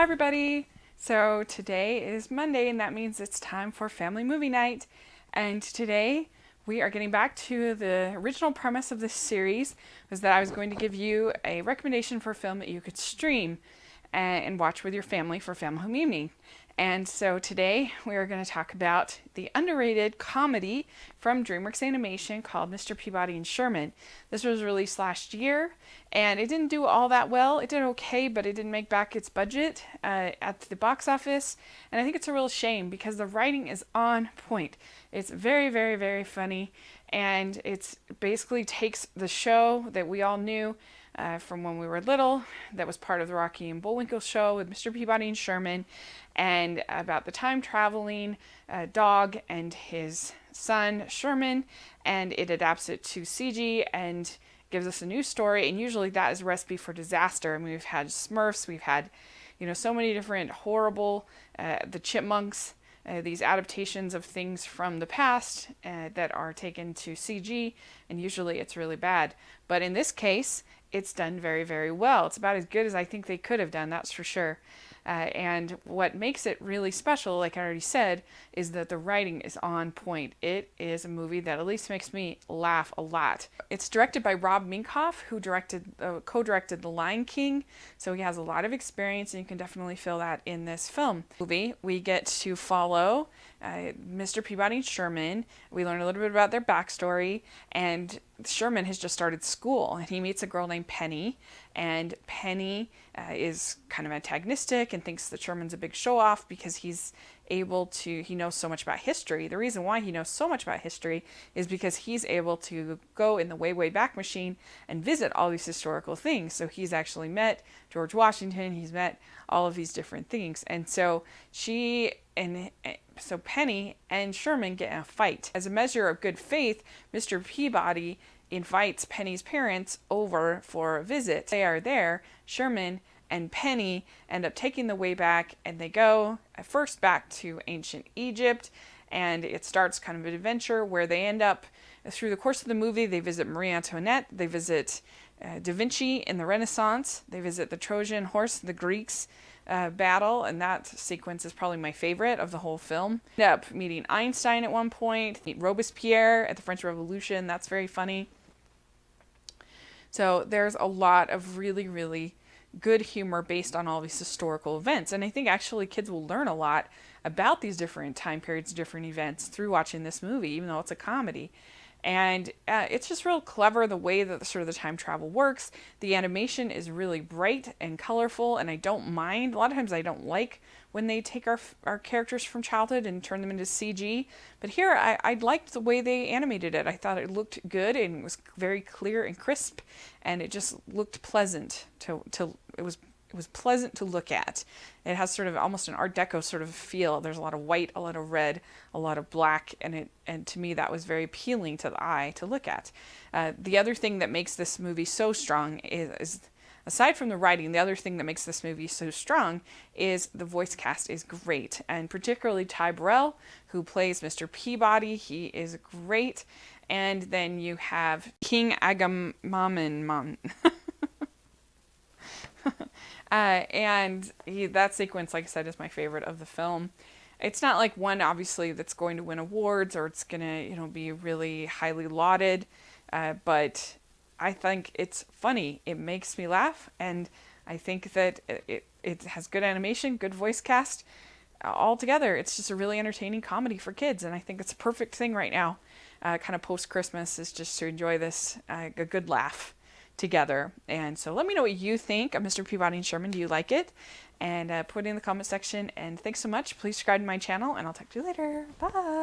Hi everybody! So today is Monday and that means it's time for family movie night. And today we are getting back to the original premise of this series, was that I was going to give you a recommendation for a film that you could stream and watch with your family for family home evening. And so today we are going to talk about the underrated comedy from DreamWorks Animation called Mr. Peabody and Sherman. This was released last year and it didn't do all that well. It did okay, but it didn't make back its budget at the box office. And I think it's a real shame because the writing is on point. It's very, very, very funny, and it's basically takes the show that we all knew from when we were little, that was part of the Rocky and Bullwinkle show with Mr. Peabody and Sherman, and about the time traveling dog and his son Sherman, and it adapts it to CG and gives us a new story. And usually that is a recipe for disaster. I mean, we've had Smurfs, we've had so many different horrible the Chipmunks, these adaptations of things from the past that are taken to CG, and usually it's really bad. But in this case, it's done very, very well. It's about as good as I think they could have done, that's for sure. And what makes it really special, like I already said, is that the writing is on point. It is a movie that at least makes me laugh a lot. It's directed by Rob Minkoff, who co-directed The Lion King, so he has a lot of experience, and you can definitely feel that in this film. We get to follow Mr. Peabody and Sherman. We learn a little bit about their backstory, and Sherman has just started school, and he meets a girl named Penny, and Penny is kind of antagonistic and thinks that Sherman's a big show-off because he knows so much about history. The reason why he knows so much about history is because he's able to go in the way, way back machine and visit all these historical things. So he's actually met George Washington, he's met all of these different things. And so Penny and Sherman get in a fight. As a measure of good faith, Mr. Peabody invites Penny's parents over for a visit. They are there. Sherman and Penny end up taking the way back, and they go at first back to ancient Egypt, and it starts kind of an adventure where they end up, through the course of the movie, they visit Marie Antoinette, they visit Da Vinci in the Renaissance, they visit the Trojan horse, the Greeks battle, and that sequence is probably my favorite of the whole film. End up meeting Einstein at one point, meet Robespierre at the French Revolution. That's very funny. So there's a lot of really, really good humor based on all these historical events. And I think actually kids will learn a lot about these different time periods, different events through watching this movie, even though it's a comedy. And it's just real clever the way that the time travel works. The animation is really bright and colorful, and I don't mind. A lot of times I don't like when they take our characters from childhood and turn them into CG. But here I liked the way they animated it. I thought it looked good and it was very clear and crisp, and it just looked pleasant it was pleasant to look at. It has sort of almost an Art Deco sort of feel. There's a lot of white, a lot of red, a lot of black, and to me that was very appealing to the eye to look at. The other thing that makes this movie so strong is aside from the writing, the other thing that makes this movie so strong is the voice cast is great, and particularly Ty Burrell, who plays Mr. Peabody. He is great. And then you have King Agamemnon. That sequence, like I said, is my favorite of the film. It's not like one, obviously, that's going to win awards or it's going to, be really highly lauded, but I think it's funny. It makes me laugh, and I think that it has good animation, good voice cast. All together, it's just a really entertaining comedy for kids, and I think it's a perfect thing right now, kind of post-Christmas, is just to enjoy this, a good laugh together. And so let me know what you think of Mr. Peabody and Sherman. Do you like it? And put it in the comment section. And thanks so much. Please subscribe to my channel, and I'll talk to you later. Bye.